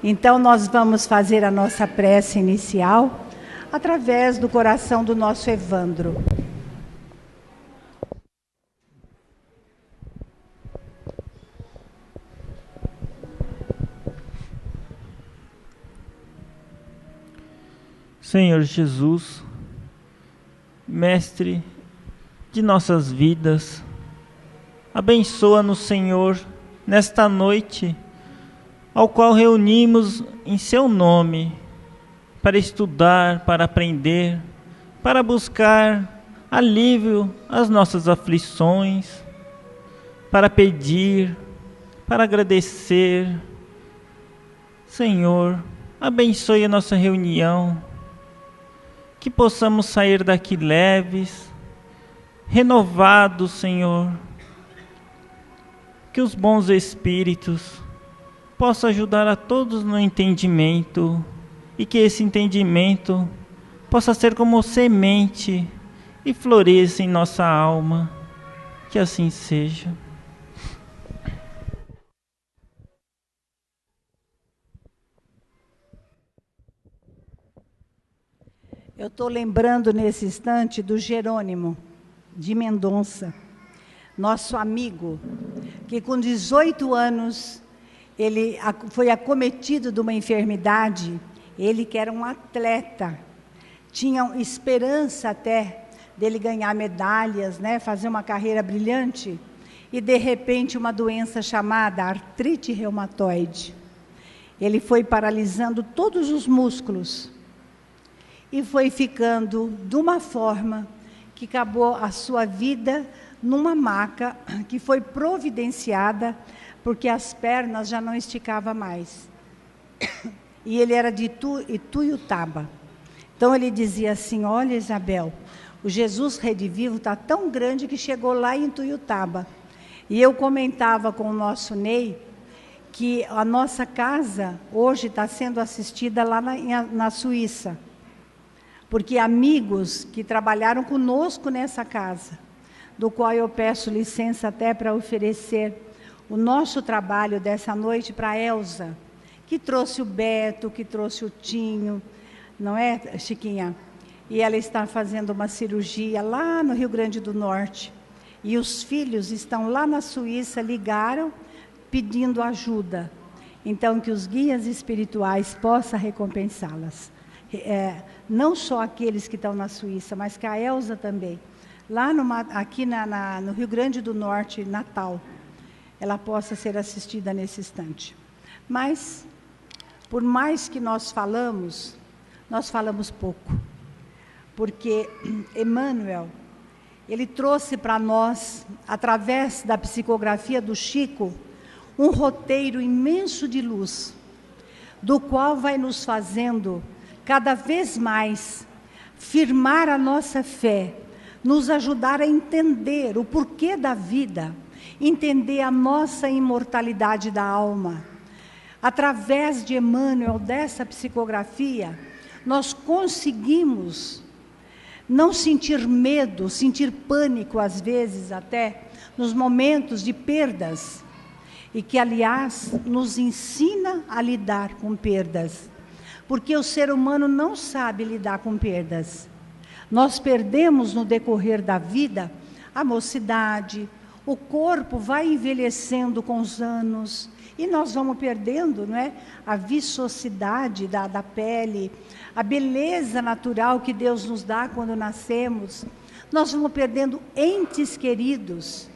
Então, nós vamos fazer a nossa prece inicial através do coração do nosso Evandro. Senhor Jesus, Mestre de nossas vidas, abençoa-nos, Senhor, nesta noite, ao qual reunimos em Seu nome, para estudar, para aprender, para buscar alívio às nossas aflições, para pedir, para agradecer. Senhor, abençoe a nossa reunião, que possamos sair daqui leves, renovados, Senhor. Que os bons espíritos possam ajudar a todos no entendimento e que esse entendimento possa ser como semente e floresça em nossa alma. Que assim seja. Eu estou lembrando nesse instante do Jerônimo de Mendonça, nosso amigo, que com 18 anos ele foi acometido de uma enfermidade. Ele que era um atleta, tinha esperança até dele ganhar medalhas, né, fazer uma carreira brilhante, e de repente uma doença chamada artrite reumatoide. Ele foi paralisando todos os músculos e foi ficando de uma forma que acabou a sua vida numa maca que foi providenciada, porque as pernas já não esticavam mais. E ele era de Ituiutaba. Então ele dizia assim: olha, Isabel, o Jesus Redivivo está tão grande que chegou lá em Ituiutaba. E eu comentava com o nosso Ney que a nossa casa hoje está sendo assistida lá na Suíça, porque amigos que trabalharam conosco nessa casa, do qual eu peço licença até para oferecer o nosso trabalho dessa noite para a Elza, que trouxe o Beto, que trouxe o Tinho, não é, Chiquinha? E ela está fazendo uma cirurgia lá no Rio Grande do Norte. E os filhos estão lá na Suíça, ligaram, pedindo ajuda. Então, que os guias espirituais possam recompensá-las. Não só aqueles que estão na Suíça, mas que a Elza também. Lá aqui no Rio Grande do Norte, Natal, ela possa ser assistida nesse instante. Mas, por mais que nós falamos pouco. Porque Emmanuel, ele trouxe para nós, através da psicografia do Chico, um roteiro imenso de luz, do qual vai nos fazendo cada vez mais firmar a nossa fé, nos ajudar a entender o porquê da vida, entender a nossa imortalidade da alma. Através de Emmanuel, dessa psicografia, nós conseguimos não sentir medo, sentir pânico às vezes até, nos momentos de perdas, e que, aliás, nos ensina a lidar com perdas. Porque o ser humano não sabe lidar com perdas. Nós perdemos no decorrer da vida a mocidade, o corpo vai envelhecendo com os anos, e nós vamos perdendo, não é, a viçosidade da pele, a beleza natural que Deus nos dá quando nascemos. Nós vamos perdendo entes queridos,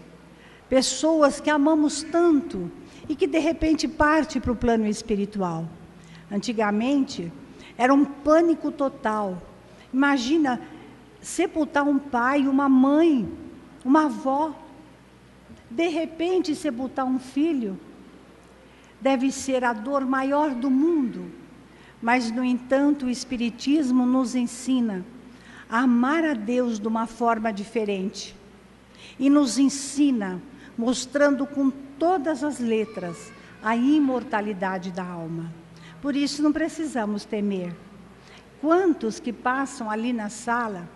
pessoas que amamos tanto, e que de repente parte para o plano espiritual. Antigamente, era um pânico total. Imagina sepultar um pai, uma mãe, uma avó. De repente, sepultar um filho deve ser a dor maior do mundo. Mas, no entanto, o Espiritismo nos ensina a amar a Deus de uma forma diferente. E nos ensina, mostrando com todas as letras, a imortalidade da alma. Por isso não precisamos temer. Quantos que passam ali na sala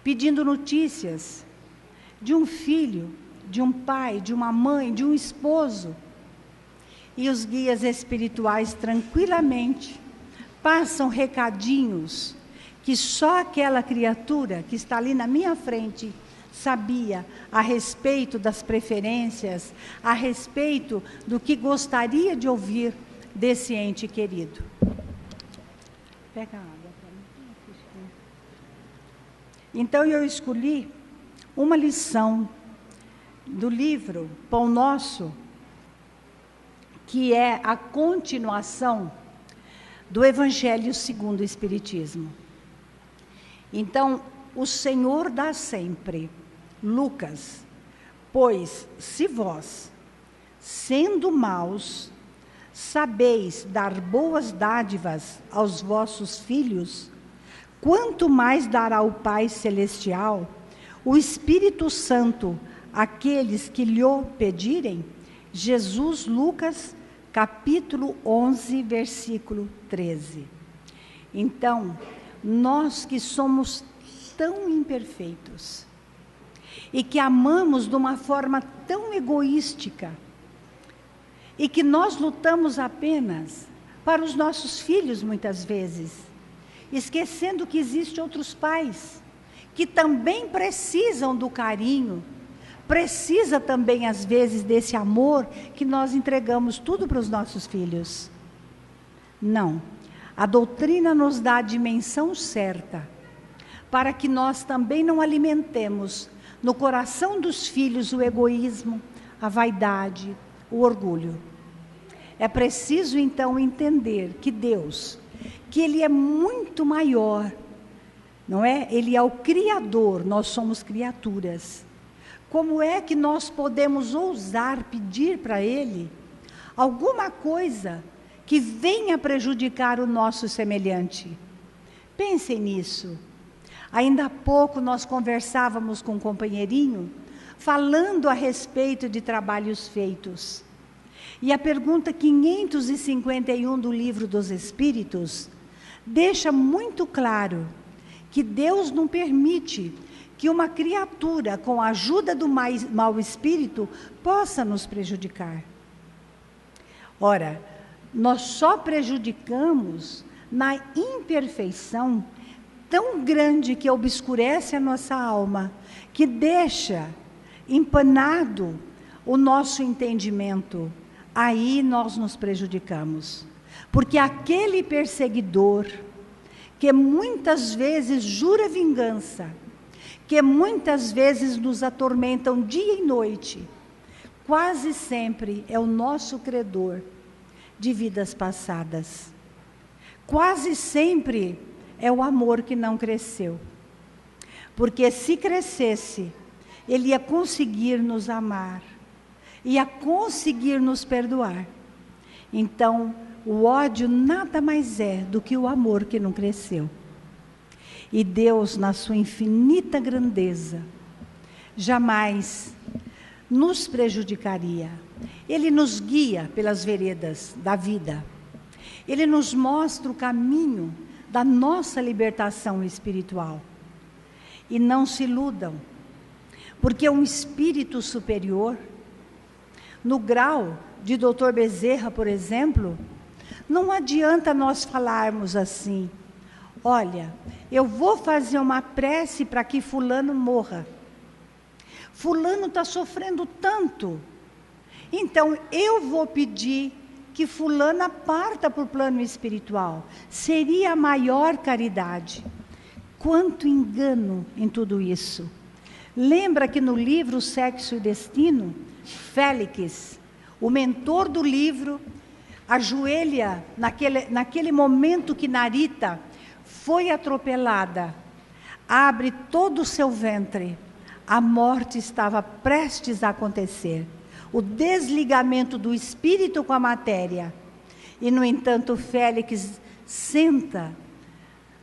pedindo notícias de um filho, de um pai, de uma mãe, de um esposo, E os guias espirituais tranquilamente passam recadinhos que só aquela criatura que está ali na minha frente sabia a respeito das preferências, a respeito do que gostaria de ouvir desse ente querido. Pega a água para mim. Então eu escolhi uma lição do livro Pão Nosso, que é a continuação do Evangelho segundo o Espiritismo. Então, o Senhor dá sempre, Lucas, pois se vós, sendo maus, sabeis dar boas dádivas aos vossos filhos, quanto mais dará o Pai Celestial, o Espírito Santo, àqueles que lhe pedirem? Jesus, Lucas, capítulo 11, versículo 13. Então, nós que somos tão imperfeitos e que amamos de uma forma tão egoística e que nós lutamos apenas para os nossos filhos muitas vezes, esquecendo que existem outros pais que também precisam do carinho, precisa também às vezes desse amor que nós entregamos tudo para os nossos filhos. Não, a doutrina nos dá a dimensão certa, para que nós também não alimentemos no coração dos filhos o egoísmo, a vaidade, o orgulho. É preciso então entender que Deus, que Ele é muito maior, não é? Ele é o Criador, nós somos criaturas. Como é que nós podemos ousar pedir para Ele alguma coisa que venha prejudicar o nosso semelhante? Pensem nisso. Ainda há pouco nós conversávamos com um companheirinho, falando a respeito de trabalhos feitos. E a pergunta 551 do Livro dos Espíritos deixa muito claro que Deus não permite que uma criatura, com a ajuda do mau espírito, possa nos prejudicar. Ora, nós só prejudicamos na imperfeição tão grande que obscurece a nossa alma, que deixa empanado o nosso entendimento. Aí nós nos prejudicamos. Porque aquele perseguidor, que muitas vezes jura vingança, que muitas vezes nos atormentam dia e noite, quase sempre é o nosso credor de vidas passadas. Quase sempre é o amor que não cresceu. Porque se crescesse, ele ia conseguir nos amar, ia conseguir nos perdoar. Então, o ódio nada mais é do que o amor que não cresceu. E Deus, na sua infinita grandeza, jamais nos prejudicaria. Ele nos guia pelas veredas da vida. Ele nos mostra o caminho da nossa libertação espiritual. E não se iludam, porque um espírito superior, no grau de Dr. Bezerra, por exemplo, não adianta nós falarmos assim: olha, eu vou fazer uma prece para que fulano morra. Fulano está sofrendo tanto. Então, eu vou pedir que fulana parta para o plano espiritual. Seria a maior caridade. Quanto engano em tudo isso. Lembra que no livro Sexo e Destino, Félix, o mentor do livro, ajoelha naquele momento que Narita foi atropelada, abre todo o seu ventre, a morte estava prestes a acontecer, o desligamento do espírito com a matéria. E, no entanto, Félix senta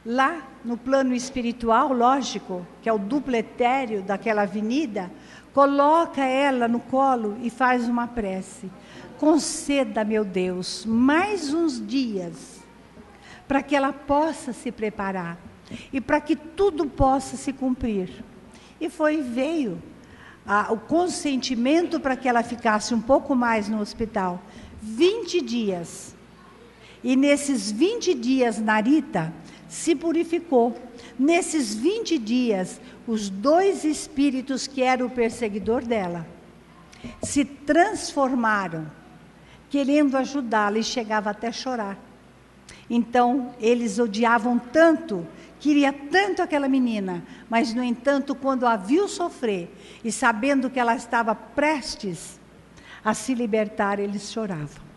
lá no plano espiritual, lógico, que é o duplo etéreo daquela avenida, coloca ela no colo e faz uma prece: conceda, meu Deus, mais uns dias, para que ela possa se preparar e para que tudo possa se cumprir. E veio o consentimento para que ela ficasse um pouco mais no hospital. 20 dias. E nesses 20 dias, Narita se purificou. Nesses 20 dias, os 2 espíritos que eram o perseguidor dela se transformaram, querendo ajudá-la, e chegava até a chorar. Então, eles odiavam tanto, queria tanto aquela menina, mas, no entanto, quando a viu sofrer, e sabendo que ela estava prestes a se libertar, eles choravam.